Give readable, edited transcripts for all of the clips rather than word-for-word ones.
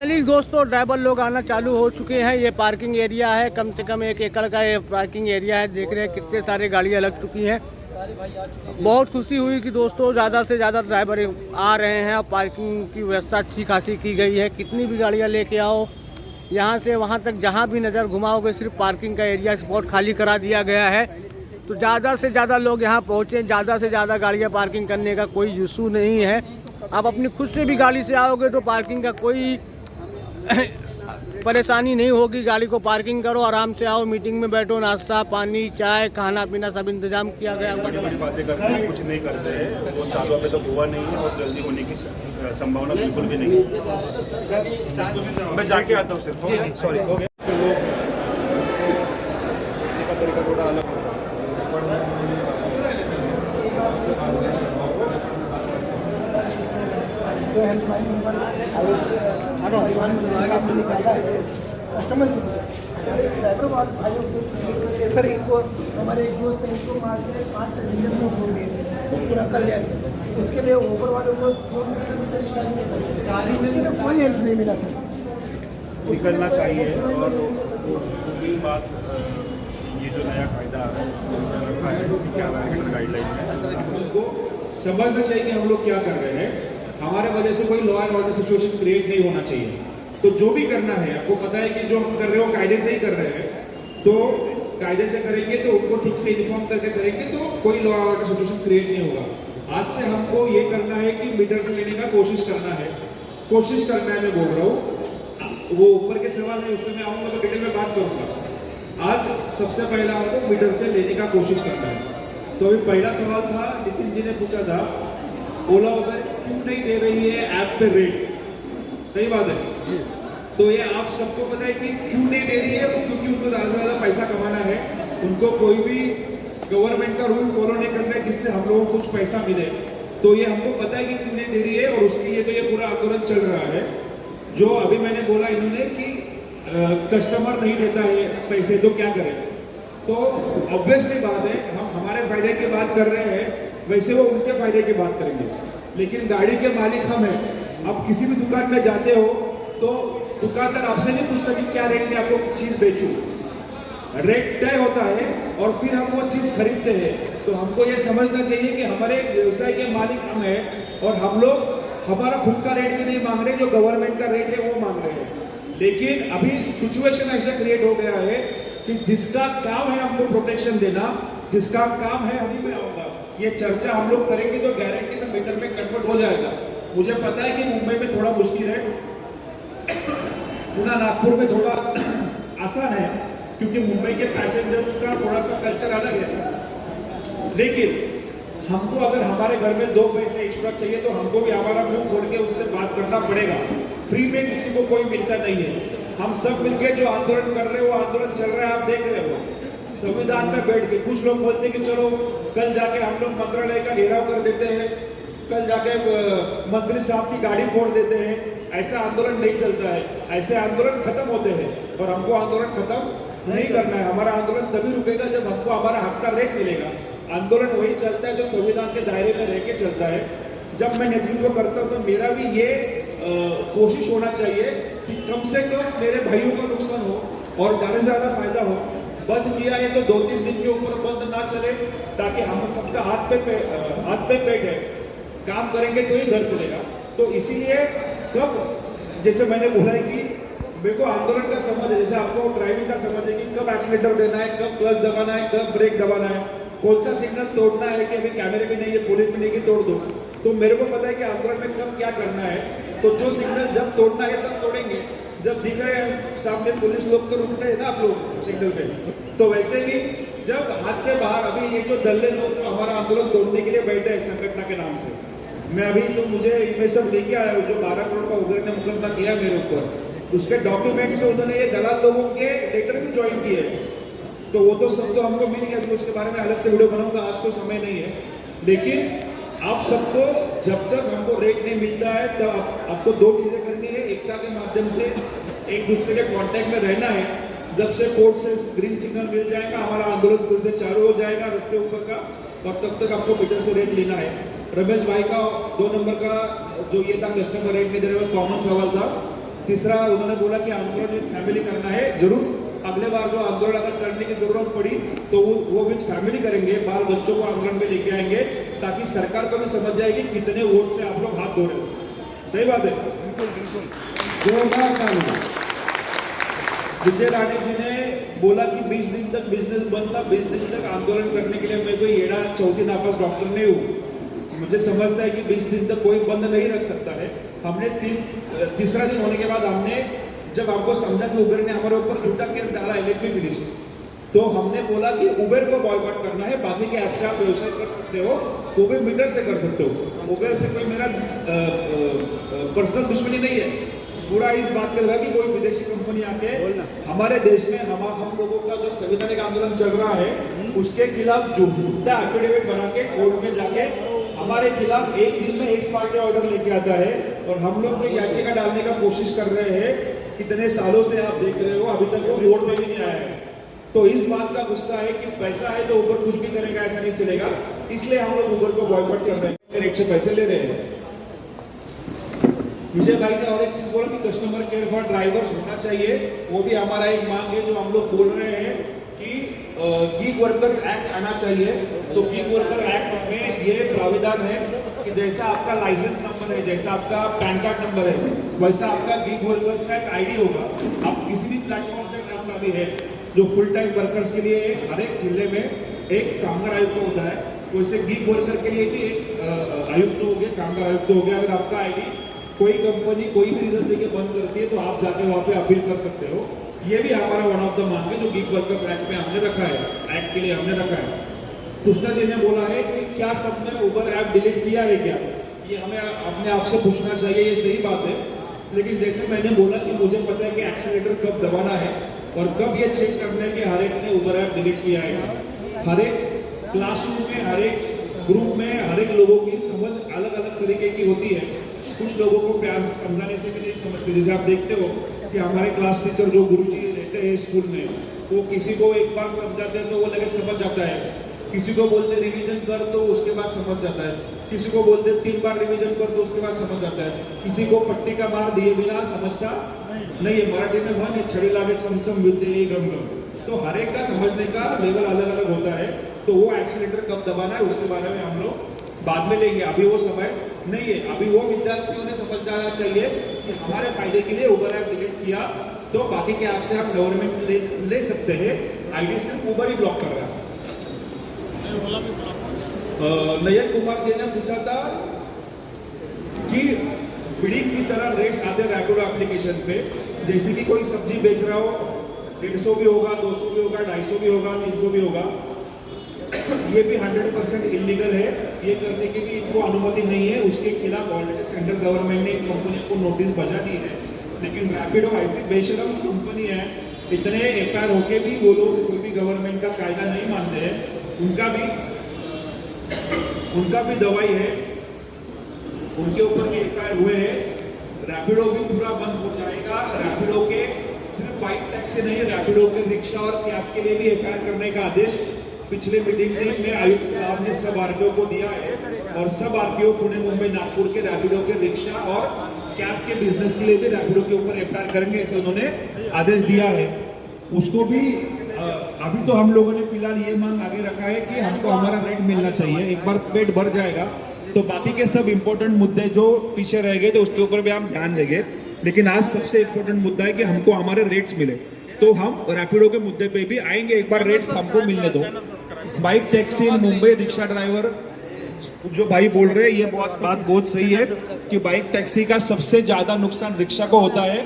चलिए दोस्तों, ड्राइवर लोग आना चालू हो चुके हैं। ये पार्किंग एरिया है, कम से कम 1 एकड़ का ये पार्किंग एरिया है। देख रहे हैं कितने सारे गाड़ियां लग चुकी हैं। बहुत खुशी हुई कि दोस्तों ज़्यादा से ज़्यादा ड्राइवर आ रहे हैं और पार्किंग की व्यवस्था अच्छी खासी की गई है। कितनी भी गाड़ियाँ लेके आओ, यहाँ से वहाँ तक जहाँ भी नज़र घुमाओगे सिर्फ पार्किंग का एरिया स्पॉट खाली करा दिया गया है। तो ज़्यादा से ज़्यादा लोग यहाँ पहुँचे, ज़्यादा से ज़्यादा गाड़ियाँ पार्किंग करने का कोई इशू नहीं है। आप अपनी खुद से भी गाड़ी से आओगे तो पार्किंग का कोई परेशानी नहीं होगी। गाड़ी को पार्किंग करो, आराम से आओ, मीटिंग में बैठो, नाश्ता पानी चाय खाना पीना सब इंतजाम किया गया। बड़ी बातें करते हैं, कुछ नहीं करते हैं। वो चालू पे तो हुआ नहीं है और जल्दी होने की संभावना बिल्कुल भी नहीं है। मैं जाके आता हूँ सिर्फ। सॉरी, हो गया। तरीका थोड़ा अलग सर इनको हमारे एक दोस्त ने इसको मार के 5 डिवीजन में फोड़ दिए, पूरा कल्याण। उसके लिए ऊपर वाले को कोई हेल्प नहीं मिला था। निकलना चाहिए। और दूसरी बात, ये जो नया कायदा रखा है क्या गाइडलाइन है, उनको समझना चाहिए कि हम लोग क्या कर रहे हैं। हमारे वजह से कोई law and order situation create नहीं होना चाहिए। तो जो भी करना है, आपको पता है कि जो हम कर रहे हो कायदे से ही कर रहे हैं, तो कायदे से करेंगे तो उनको ठीक से इन्फॉर्म करके करेंगे तो कोई law and order situation create नहीं होगा। आज से हमको ये करना है कि मीटर से लेने का कोशिश करना है, मैं बोल रहा हूँ। वो ऊपर के सवाल है, उसमें मैं आऊँगा तो डिटेल में बात करूँगा। आज सबसे पहला हमको मीटर से लेने का कोशिश करना है। तो अभी पहला सवाल था, नितिन जी ने पूछा था, ओला उबर क्यों नहीं दे रही है ऐप पे रेट। सही बात है। तो ये आप सबको पता है कि क्यों नहीं दे रही है, क्योंकि उनको ज़्यादा से ज़्यादा पैसा कमाना है। उनको कोई भी गवर्नमेंट का रूल फॉलो नहीं करना है जिससे हम लोगों को कुछ पैसा मिले। तो ये हमको पता है कि क्यों नहीं दे रही है और उसके लिए तो ये पूरा आंदोलन चल रहा है। जो अभी मैंने बोला इन्होंने कि कस्टमर नहीं देता है पैसे, तो क्या करें। तो ऑब्वियसली बात है, हम हमारे फायदे की बात कर रहे हैं, वैसे वो उनके फायदे की बात करेंगे। लेकिन गाड़ी के मालिक हम हैं। अब किसी भी दुकान में जाते हो तो दुकानदार आपसे नहीं पूछता कि क्या रेट में आपको चीज़ बेचूं। रेट तय होता है और फिर हम वो चीज़ खरीदते हैं। तो हमको ये समझना चाहिए कि हमारे व्यवसाय के मालिक हम हैं और हम लोग हमारा खुद का रेट भी नहीं मांग रहे, जो गवर्नमेंट का रेट है वो मांग रहे हैं। लेकिन अभी सिचुएशन ऐसा क्रिएट हो गया है कि जिसका काम है हमको प्रोटेक्शन देना, जिसका काम है, अभी मैं आऊँगा, ये चर्चा हम लोग करेंगे तो गारंटी में मीटर में कन्वर्ट हो जाएगा। मुझे पता है कि मुंबई में थोड़ा मुश्किल है, पुणे नागपुर में थोड़ा आसान है, क्योंकि मुंबई के पैसेंजर्स का थोड़ा सा कल्चर अलग है। लेकिन हमको अगर हमारे घर में 2 पैसे एक्स्ट्रा चाहिए तो हमको भी हमारा मुंह खोल के उनसे बात करना पड़ेगा। फ्री में किसी को कोई मिलता नहीं है। हम सब मिलके जो आंदोलन कर रहे हो, आंदोलन चल रहा है, आप देख रहे हो। संविधान में बैठ के कुछ लोग बोलते हैं कि चलो कल जाके हम लोग मंत्रालय का घेराव कर देते हैं, कल जाके मंत्री साहब की गाड़ी फोड़ देते हैं। ऐसा आंदोलन नहीं चलता है। ऐसे आंदोलन खत्म होते हैं और हमको आंदोलन खत्म नहीं करना है। हमारा आंदोलन तभी रुकेगा जब हमको हमारा हक का रेट मिलेगा। आंदोलन वही चलता है जो संविधान के दायरे में रह के चलता है। जब मैं नेतृत्व करता हूँ तो मेरा भी ये कोशिश होना चाहिए कि कम से कम मेरे भाइयों का नुकसान हो और ज़्यादा से ज़्यादा फायदा हो। बंद किया है तो 2-3 दिन के ऊपर बंद ना चले, ताकि हम सबका हाथ पे पेट है। काम करेंगे तो ही घर चलेगा। तो इसीलिए कब, जैसे मैंने बोला है कि मेरे को आंदोलन का समझ है, जैसे आपको ड्राइविंग का समझ है कि कब एक्सीलेटर देना है, कब क्लच दबाना है, कब ब्रेक दबाना है, कौन सा सिग्नल तोड़ना है कि अभी कैमरे में नहीं है, पुलिस में नहीं कि तोड़ दो। तो मेरे को पता है कि आंदोलन में कब क्या करना है। तो जो सिग्नल जब तोड़ना है तब तोड़ेंगे। जब दिख रहे हैं सामने पुलिस लोग तो रुक रहे हैं ना आप लोग सिग्नल पे, तो वैसे ही जब हाथ से बाहर, अभी ये जो दल्ले लोग जो हमारा आंदोलन तोड़ने के लिए बैठे हैं संगठन के नाम से, मैं अभी तो मुझे इनमें सब लेके आया हूँ। जो 12 करोड़ का उगर ने मुकदमा किया मेरे ऊपर, उसके डॉक्यूमेंट्स में उन्होंने ये दलाल लोगों के लेटर भी ज्वाइन किए। तो वो तो सब तो हमको मिल गया, तो उसके बारे में अलग से वीडियो बनाऊंगा, आज तो समय नहीं है। लेकिन आप सबको जब तक हमको रेट नहीं मिलता है तब आपको 2 चीज़ें करनी है। एकता के माध्यम से एक दूसरे के कांटेक्ट में रहना है। जब से कोर्ट से ग्रीन सिग्नल मिल जाएगा, हमारा आंदोलन फिर से चालू हो जाएगा रस्ते ऊपर का, और तब तक आपको मीटर से रेट लेना है। रमेश भाई का 2 नंबर का जो ये था कस्टमर रेट नहीं दे रहे, कॉमन सवाल था। तीसरा उन्होंने बोला कि आंदोलन फैमिली करना है, जरूर अगले बार जो आंदोलन अगर करने की जरूरत पड़ी तो वो विद फैमिली करेंगे, बाल बच्चों को आंदोलन में लेके आएंगे, ताकि सरकार को भी समझ जाएगी कितने वोट से आप लोग हाथ धो रहे हो। सही बात है, बिल्कुल बिल्कुल जोरदार ताली। विजय राणे जी ने बोला कि 20 दिन तक बिजनेस बंद था, 20 दिन तक आंदोलन करने के लिए मैं कोई येड़ा चौथी नापास डॉक्टर नहीं हूँ, मुझे समझता है कि 20 दिन तक कोई बंद नहीं रख सकता है। हमने तीसरा दिन होने के बाद हमने जब आपको समझा कि उबेर ने हमारे ऊपर झूठा केस डाला है, लेट मी फिनिश, तो हमने बोला कि उबेर को बॉयकॉट करना है, बाकी के ऐप से आप व्यवसाय कर सकते हो, वो भी मीटर से कर सकते हो। उबेर से कोई मेरा पर्सनल दुश्मनी नहीं है, पूरा इस बात पे लगा कि कोई विदेशी कंपनी आके हमारे देश में हम लोगों का जो संवैधानिक आंदोलन चल रहा है उसके खिलाफ झूठा एफिडेविट बना के कोर्ट में जाके हमारे खिलाफ एक दिन में एक स्मार्ट ऑर्डर लेके आता है, और हम लोग को याचिका डालने का कोशिश कर रहे हैं। कितने सालों से आप देख रहे हो, अभी तक वो कोर्ट में भी नहीं आया है। तो इस बात का गुस्सा है कि पैसा है तो ऊबर कुछ भी करेगा, ऐसा नहीं चलेगा, इसलिए हम लोग ऊबर को बॉयकॉट कर रहे हैं, रेट से पैसे ले रहे हैं। विजय भाई ने और एक चीज बोला कि कस्टमर केयर फॉर ड्राइवर्स होना चाहिए, वो भी हमारा एक मांग है जो हम लोग बोल रहे हैं कि गिग वर्कर्स एक्ट आना चाहिए। तो गिग वर्कर एक्ट में ये प्राविधान है कि जैसा आपका लाइसेंस नंबर है, जैसा आपका पैन कार्ड नंबर है, वैसा आपका गिग वर्कर्स का एक आईडी होगा। आप किसी भी प्लेटफॉर्म पे काम का भी है, जो फुल टाइम वर्कर्स के लिए हर एक जिले में एक कामगार आयुक्त होता है, वैसे गिग वर्कर के लिए भी एक आयुक्त हो गया, कामगार आयुक्त हो गया। अगर आपका आईडी कोई कंपनी कोई भी रीजन देके बंद करती है तो आप जाके वहाँ पे अपील कर सकते हो। ये भी हमारा वन ऑफ द मांग है जो गिग वर्कर्स एक्ट में हमने रखा है, एक्ट के लिए हमने रखा है। कृष्णा जी ने बोला है कि क्या सबने उबर ऐप डिलीट किया है क्या, ये हमें अपने आप से पूछना चाहिए, ये सही बात है। लेकिन जैसे मैंने बोला कि मुझे पता है कि एक्सीलेटर कब दबाना है और कब ये चेक करना है कि हर एक ने उबर ऐप डिलीट किया है। हर एक क्लासरूम में, हर एक ग्रुप में, हर एक लोगों की समझ अलग अलग तरीके की होती है। कुछ लोगों को प्यार से समझाने से भी नहीं समझते। जैसे आप देखते हो कि हमारे क्लास टीचर जो गुरुजी रहते हैं स्कूल में, वो किसी को एक बार समझाते हैं तो वो लगे समझ जाता है, किसी को बोलते रिवीजन कर तो उसके बाद समझ जाता है, किसी को बोलते 3 बार रिवीजन कर तो उसके बाद समझ जाता है, किसी को पट्टी का मार दिए बिना समझता नहीं है। मराठी में वन है, छड़ी लागे चमचम विद्ये गम गम। तो हर एक का समझने का लेवल अलग अलग होता है। तो वो एक्सीलेटर कब दबाना है उसके बारे में हम लोग बाद में लेंगे, अभी वो समय नहीं है। अभी वो विद्यार्थियों ने समझ जाना चाहिए कि हमारे फायदे के लिए उबर ऐप डिलीट किया तो बाकी के ऐप से हम गवर्नमेंट ले सकते हैं, आईडी सिर्फ उबर ही ब्लॉक कर रहा है। नयन कुमार जी ने पूछा था कि बिडिंग की तरह रेट्स आते रैपिडो एप्लीकेशन पे, जैसे कि कोई सब्जी बेच रहा हो, 150 भी होगा, 200 भी होगा, 250 भी होगा, 300 भी होगा, ये भी 100% इलीगल है। ये करने की भी इनको अनुमति नहीं है। उसके खिलाफ ऑलरेडी सेंट्रल गवर्नमेंट ने कंपनी को नोटिस बजा दी है। लेकिन रैपिडो ऐसी बेशरम कंपनी है, इतने एफआईआर होके भी वो लोग कोई भी गवर्नमेंट का कायदा नहीं मानते हैं। उनका भी दवाई है, उनके ऊपर भी एफआईआर हुए हैं। रैपिडो भी पूरा बंद हो जाएगा। रैपिडो के सिर्फ बाइक टैक्सी नहीं, रैपिडो के रिक्शा और कैब के लिए भी एफआईआर करने का आदेश पिछले मीटिंग में आयुक्त साहब ने सब आरटीओ को दिया है, और सब आरटीओ पुणे, मुंबई, नागपुर के रैपिडो के रिक्शा और कैब के बिजनेस के लिए भी रैपिडो के ऊपर एफआईआर करेंगे, ऐसे उन्होंने आदेश दिया है। उसको भी अभी तो हम लोगों ने फिलहाल ये मांग आगे रखा है कि हमको हमारा रेट मिलना चाहिए। एक बार पेट भर जाएगा तो बाकी के सब इंपॉर्टेंट मुद्दे जो पीछे रह गए तो उसके ऊपर भी हम ध्यान देंगे। लेकिन आज सबसे इंपॉर्टेंट मुद्दा है कि हमको हमारे रेट्स मिले, तो हम रैपिडो के मुद्दे पे भी आएंगे। एक बार रेट्स हमको मिलने दो। Bike taxi in Mumbai, rickshaw driver जो भाई बोल रहे हैं, ये बात बहुत सही है कि बाइक टैक्सी का सबसे ज्यादा नुकसान रिक्शा को होता है।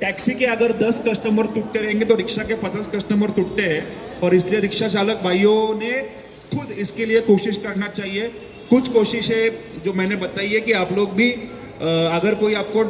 टैक्सी के अगर 10 कस्टमर टूटते रहेंगे तो रिक्शा के 50 कस्टमर टूटते हैं, और इसलिए रिक्शा चालक भाइयों ने खुद इसके लिए कोशिश करना चाहिए। कुछ कोशिशें जो मैंने बताई है कि आप लोग भी अगर कोई आपको